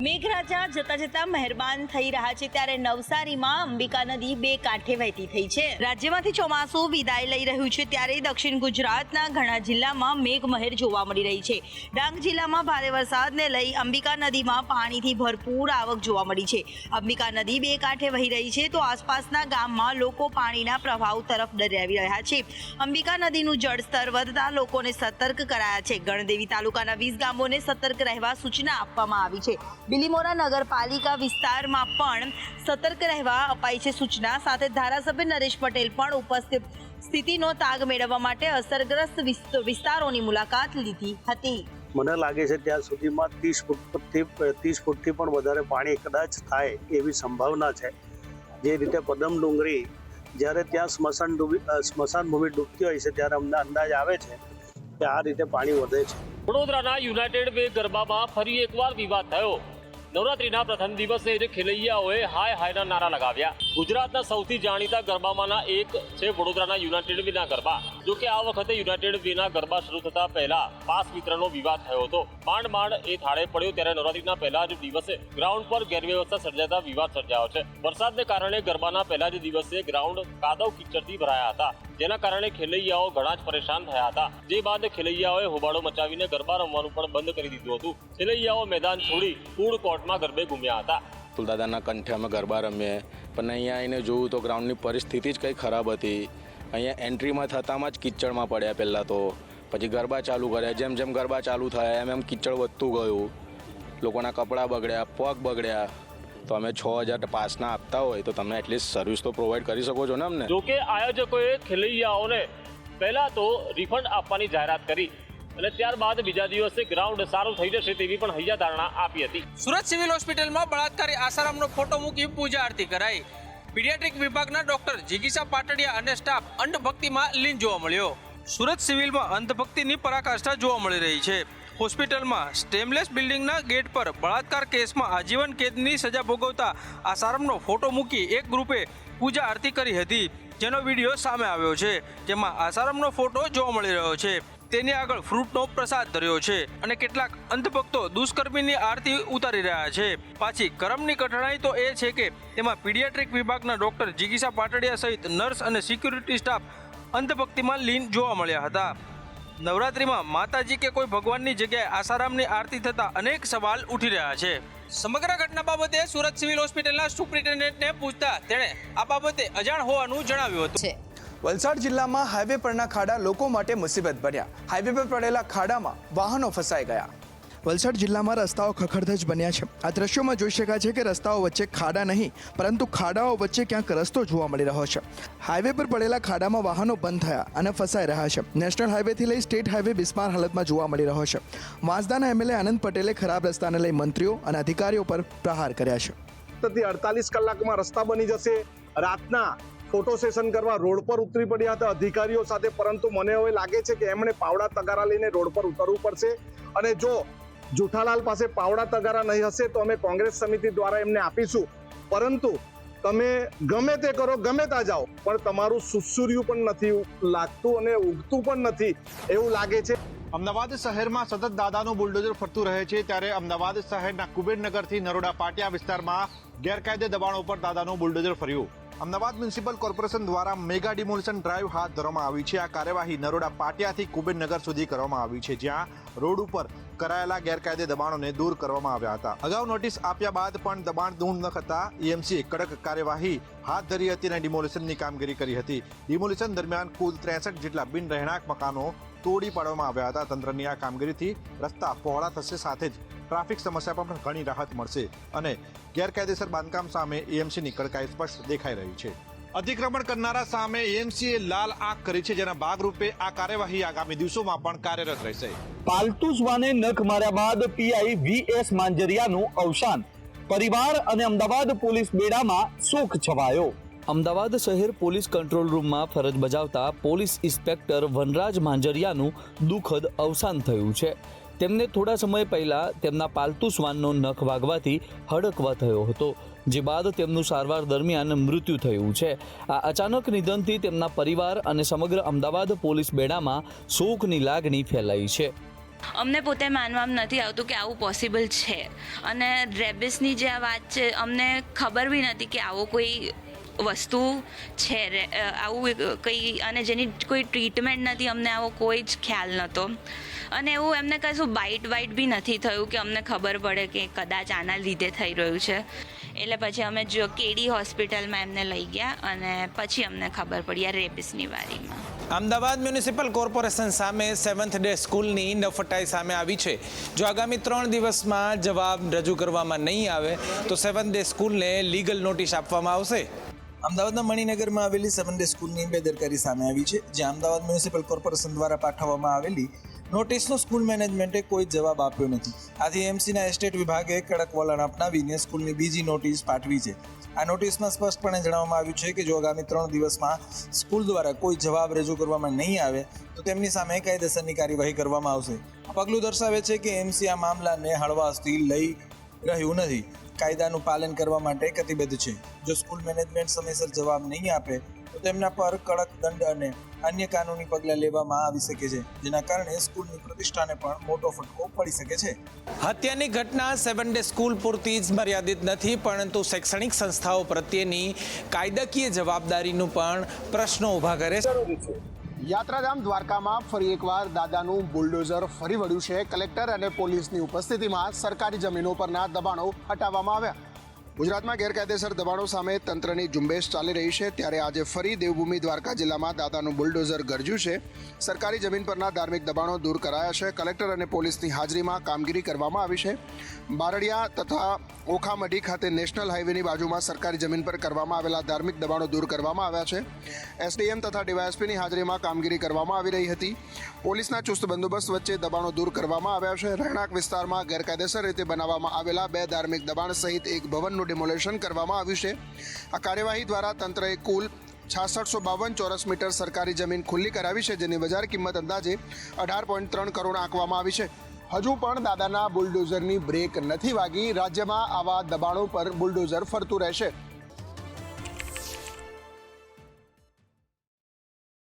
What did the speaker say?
મેઘરાજા જતા જતા મહેરબાન થઈ રહ્યા છે ત્યારે નવસારીમાં અંબિકા નદી બે કાંઠે વહેતી થઈ છે। રાજ્યમાંથી ચોમાસું વિદાય લઈ રહ્યું છે ત્યારે દક્ષિણ ગુજરાતના ઘણા જિલ્લામાં મેઘમહેર જોવા મળી રહી છે। ડાંગ જિલ્લામાં ભારે વરસાદને લઈ અંબિકા નદીમાં પાણીથી ભરપૂર આવક જોવા મળી છે। અંબિકા નદી બે કાંઠે વહી રહી છે તો આસપાસના ગામમાં લોકો પાણીના પ્રવાહ તરફ દોડી રહ્યા છે। અંબિકા નદીનું જળસ્તર વધતા લોકોને સતર્ક કરાયા છે। ગણદેવી તાલુકાના 20 ગામોને સતર્ક રહેવા સૂચના આપવામાં આવી છે। બિલીમોરા નગરપાલિકા વિસ્તારમાં પણ સતર્ક રહેવા અપાઈ છે સૂચના। સાથે ધારાસભ્ય નરેશ પટેલ પણ ઉપસ્થિત સ્થિતિનો તાગ મેળવવા માટે અસરગ્રસ્ત વિસ્તારોની મુલાકાત લીધી હતી। મને લાગે છે ત્યાં સુધીમાં 30 ફૂટથી પણ વધારે પાણી કદાચ થાય એવી સંભાવના છે। જે રીતે પદમ ડુંગરી જ્યારે ત્યાં સ્મશાન ભૂમિ ડૂબતી હોય છે ત્યારે અમને અંદાજ આવે છે કે આ રીતે પાણી વધે છે। વડોદરાના યુનાઇટેડ વે ગરબામાં ફરી એકવાર વિવાદ થયો। નવરાત્રીના પ્રથમ દિવસે જ ખેલૈયાઓએ હાય હાયના નારા લગાવ્યા। ગુજરાતના સૌથી જાણીતા ગરબામાંના એક છે વડોદરાના યુનાઇટેડ વેના ગરબા। જો કે આ વખતે યુનાઇટેડ વેના ગરબા શરૂ થતા પહેલા પાસ વિતરણનો વિવાદ થયો હતો। માંડ એ થાળે પડ્યો ત્યારે નવરાત્રીના પહેલા જ દિવસે ગ્રાઉન્ડ પર ગેરવ્યવસ્થા સર્જાતા વિવાદ સર્જાયો છે। વરસાદને કારણે ગરબાના પહેલા જ દિવસે ગ્રાઉન્ડ કાદવ કીચડથી ભરાયા હતા, જેના કારણે ખેલૈયાઓ ઘણા જ પરેશાન થયા હતા। જે બાદ ખેલૈયાઓએ હોબાળો મચાવીને ગરબા રમવાનું પણ બંધ કરી દીધું હતું। ખેલૈયાઓ મેદાન છોડી ફૂડ કોર્ટમાં ગરબે ઘૂમ્યા હતા। તુલદાદાના કંઠે અમે ગરબા રમીએ, પણ અહીંયા આવીને જોયું તો ગ્રાઉન્ડની પરિસ્થિતિ જ કંઈ ખરાબ હતી। અહીંયા એન્ટ્રીમાં થતામાં જ કિચડમાં પડ્યા પહેલાં તો, પછી ગરબા ચાલુ કર્યા। જેમ જેમ ગરબા ચાલુ થયા એમ કિચડ વધતું ગયું, લોકોના કપડાં બગડ્યા, પગ બગડ્યા। તો અમે 6000 પાસના આપતા હોય તો તમે એટલીસ્ટ સર્વિસ તો પ્રોવાઈડ કરી શકો છો ને અમને। જોકે આયોજકોએ ખેલૈયાઓને પહેલા તો રિફંડ આપવાની જાહેરાત કરી અને ત્યારબાદ બીજા દિવસે ગ્રાઉન્ડ સારું થઈ જશે તેવી પણ હૈયાધારણા આપી હતી। સુરત સિવિલ હોસ્પિટલમાં બળાત્કારી આસારામનો ફોટો મૂકી પૂજા આરતી કરાઈ। પીડિયાટ્રિક વિભાગના ડોક્ટર જિગીસા પાટડિયા અને સ્ટાફ અંધભક્તિમાં લીન જોવા મળ્યો। સુરત સિવિલમાં અંધભક્તિની પરાકાષ્ઠા જોવા મળી રહી છે। હોસ્પિટલમાં સ્ટેમલેસ બિલ્ડિંગના ગેટ પર બળાત્કાર કેસમાં આજીવન કેદની સજા ભોગવતા આસારામનો ફોટો મૂકી એક ગ્રુપે પૂજા આરતી કરી હતી, જેનો વિડીયો સામે આવ્યો છે, જેમાં આસારામનો ફોટો જોવા મળી રહ્યો છે। તેની આગળ ફ્રૂટનો પ્રસાદ ધર્યો છે અને કેટલાક અંધભક્તો દુષ્કર્મીની આરતી ઉતારી રહ્યા છે। પાછી કરમની કઠણાઈ તો એ છે કે તેમાં પીડિયાટ્રિક વિભાગના ડોક્ટર જિગીસા પાટડિયા સહિત નર્સ અને સિક્યુરિટી સ્ટાફ અંધભક્તિમાં લીન જોવા મળ્યા હતા। નવરાત્રીમાં માતાજી કે કોઈ ભગવાનની જગ્યાએ આસારામની આરતી થતા અનેક સવાલ ઉઠી રહ્યા છે। સમગ્ર ઘટના બાબતે સુરત સિવિલ હોસ્પિટલના સુપ્રિન્ટેન્ડન્ટને પૂછતા તેણે આ બાબતે અજાણ હોવાનું જણાવ્યું હતું। વલસાડ જિલ્લામાં હાઈવે પરના ખાડા લોકો માટે મુસીબત બન્યા। હાઈવે પર પડેલા ખાડામાં વાહનો ફસાઈ ગયા। વલસાડ જિલ્લામાં રસ્તાઓ ખખડધજ બન્યા છે। આ દ્રશ્યોમાં જોઈ શકાય છે કે રસ્તાઓ વચ્ચે ખાડા નહીં પરંતુ ખાડાઓ વચ્ચે ક્યાંક રસ્તો જોવા મળી રહ્યો છે। હાઈવે પર પડેલા ખાડામાં વાહનો બંધ થયા અને ફસાઈ રહ્યા છે। નેશનલ હાઈવેથી લઈ સ્ટેટ હાઈવે બિસ્માર હાલતમાં જોવા મળી રહ્યો છે। વાંસદાના એમએલએ આનંદ પટેલે ખરાબ રસ્તાને લઈ મંત્રીઓ અને અધિકારીઓ પર પ્રહાર કર્યા છે। 48 કલાકમાં રસ્તા બની જશે। રાતના ફોટો સેશન કરવા રોડ પર ઉતરી પડ્યા હતા અધિકારીઓ સાથે, પરંતુ મને હવે લાગે છે કે એમણે પાવડા તગારા લઈને રોડ પર ઉતરવું પડશે। અને જો જુઠાલાલ પાસે પાવડા તગારા નહીં હશે તો અમે કોંગ્રેસ સમિતિ દ્વારા એમને આપીશું। પરંતુ તમે ગમે તે કરો, ગમે ત્યાં જાઓ, પણ તમારું સુસુર્યું પણ નથી લાગતું અને ઉગતું પણ નથી એવું લાગે છે। અમદાવાદ શહેરમાં સતત દાદાનું બુલડોઝર ફરતું રહે છે, ત્યારે અમદાવાદ શહેરના કુબેરનગરથી નરોડા પાટિયા વિસ્તારમાં ગેરકાયદે દબાણો પર દાદાનું બુલડોઝર ફર્યું। અમદાવાદ મ્યુનિસિપલ કોર્પોરેશન દ્વારા મેગા ડિમોલિશન ડ્રાઈવ હાથ ધરવામાં આવી છે। આ કાર્યવાહી નરોડા પાટિયાથી કુબેરનગર સુધી કરવામાં આવી છે, જ્યાં રોડ ઉપર કરાયેલા ગેરકાયદે દબાણોને દૂર કરવામાં આવ્યા હતા। અગાઉ નોટિસ આપ્યા બાદ પણ દબાણ દૂર ન થતા EMCએ કડક કાર્યવાહી હાથ ધરી હતી અને ડિમોલિશનની કામગીરી કરી હતી। ડિમોલિશન દરમિયાન કુલ 63 જેટલા બિન રહેણાંક મકાનો તોડી પાડવામાં આવ્યા હતા। તંત્રની આ કામગીરીથી રસ્તા પહોળા થશે, સાથે જ ટ્રાફિક સમસ્યા પણ ઘણી રાહત મળશે અને ગેરકાયદેસર બાંધકામ સામે EMCની કડકાઈ સ્પષ્ટ દેખાઈ રહી છે। અતિક્રમણ કરનારા સામે EMCએ લાલ આંખ કરી છે, જેના ભાગરૂપે આ કાર્યવાહી આગામી દિવસોમાં પણ કાર્યરત રહેશે। પાલતુ શ્વાને નખ માર્યા બાદ પીઆઈ VS માંજરિયાનું અવસાન। પરિવાર અને અમદાવાદ પોલીસ બેડામાં શોક છવાયો। અમદાવાદ શહેર પોલીસ કંટ્રોલ રૂમમાં ફરજ બજાવતા પોલીસ ઇન્સ્પેક્ટર વનરાજ માંજરિયાનું દુઃખદ અવસાન થયું છે। તેમને થોડા સમય પહેલા તેમના પાલતુ શ્વાનનો નખ વાગવાથી હડકવા થયો હતો, જે બાદ તેમનું સારવાર દરમિયાન મૃત્યુ થયું છે। આ અચાનક નિધનથી તેમના પરિવાર અને સમગ્ર અમદાવાદ પોલીસ બેડામાં શોકની લાગણી ફેલાઈ છે। અમને પોતે માનવામાં નથી આવતું કે આવું પોસિબલ છે, અને રેબિસની જે આ વાત છે અમને ખબર બી નથી કે આવો કોઈ વસ્તુ છે, આવું કંઈ, અને જેની કોઈ ટ્રીટમેન્ટ નથી, અમને આવો કોઈ જ ખ્યાલ નહોતો. અને એવું એમને કશું બાઇટ બી નથી થયું કે અમને ખબર પડે કે કદાચ આના લીધે થઈ રહ્યું છે. એટલે પછી અમે જો કેડી હોસ્પિટલમાં એમને લઈ ગયા અને પછી અમને ખબર પડી આ રેબિસની વારીમાં. અમદાવાદ મ્યુનિસિપલ કોર્પોરેશન સામે 7th ડે સ્કૂલની નફટાઈ સામે આવી છે. જો આગામી 3 દિવસમાં જવાબ રજૂ કરવામાં નહીં આવે તો 7th ડે સ્કૂલને લીગલ નોટિસ આપવામાં આવશે. અમદાવાદના મણિનગરમાં આવેલી 7th ડે સ્કૂલની બેદરકારી સામે આવી છે, જ્યાં અમદાવાદ મ્યુનિસિપલ કોર્પોરેશન દ્વારા પાઠવવામાં આવેલી નોટિસનો સ્કૂલ મેનેજમેન્ટે કોઈ જવાબ આપ્યો નથી. આથી એમસીના એસ્ટેટ વિભાગે કડક વલણ અપનાવીને સ્કૂલની બીજી નોટિસ પાઠવી છે. આ નોટિસમાં સ્પષ્ટપણે જણાવવામાં આવ્યું છે કે જો આગામી 3 દિવસમાં સ્કૂલ દ્વારા કોઈ જવાબ રજૂ કરવામાં નહીં આવે તો તેમની સામે કાયદેસરની કાર્યવાહી કરવામાં આવશે. આ પગલું દર્શાવે છે કે એમસી આ મામલાને હળવાશથી લઈ રહ્યું નથી, કાયદાનું પાલન કરવા માટે કટિબદ્ધ છે. જો સ્કૂલ મેનેજમેન્ટ સમયસર જવાબ નહીં આપે તો તેમના પર કડક દંડ અને અન્ય કાનૂની પગલાં લેવામાં આવી શકે છે, જેના કારણે સ્કૂલની પ્રતિષ્ઠાને પણ મોટો ફટકો પડી શકે છે. હત્યાની ઘટના 7th ડે સ્કૂલ પૂરતી જ મર્યાદિત નથી, પરંતુ શૈક્ષણિક સંસ્થાઓ પ્રત્યેની કાયદાકીય જવાબદારીનું પણ પ્રશ્નો ઊભા કરે છે. યાત્રાધામ દ્વારકામાં ફરી એકવાર દાદાનું બુલડોઝર ફરી વળ્યું છે. કલેક્ટર અને પોલીસની ઉપસ્થિતિમાં સરકારી જમીનો પરના દબાણો હટાવવામાં આવ્યા. ગુજરાતમાં ગેરકાયદેસર દબાણો સામે તંત્રની ઝુંબેશ ચાલી રહી છે, ત્યારે આજે ફરી દેવભૂમિ દ્વારકા જિલ્લામાં દાદાનું બુલડોઝર ગરજ્યું છે. સરકારી જમીન પરના ધાર્મિક દબાણો દૂર કરાયા છે. કલેક્ટર અને પોલીસની હાજરીમાં કામગીરી કરવામાં આવી છે. બારડિયા તથા ઓખામઢી ખાતે નેશનલ હાઈવેની બાજુમાં સરકારી જમીન પર કરવામાં આવેલા ધાર્મિક દબાણો દૂર કરવામાં આવ્યા છે. એસડીએમ તથા ડીવાયએસપીની હાજરીમાં કામગીરી કરવામાં આવી રહી હતી. પોલીસના ચુસ્ત બંદોબસ્ત વચ્ચે દબાણો દૂર કરવામાં આવ્યા છે. રહેણાંક વિસ્તારમાં ગેરકાયદેસર રીતે બનાવવામાં આવેલા 2 ધાર્મિક દબાણ સહિત એક ભવનનું ડિમોલેશન કરવામાં આવ્યું છે. આ કાર્યવાહી દ્વારા તંત્રએ કુલ 6652 ચોરસ મીટર સરકારી જમીન ખુલ્લી કરાવી છે, જેની બજાર કિંમત અંદાજે 18.3 કરોડ આંકવામાં આવી છે. હજુ પણ દાદાના બુલડોઝરની બ્રેક નથી વાગી. રાજ્યમાં આવા દબાણો પર બુલડોઝર ફરતું રહેશે.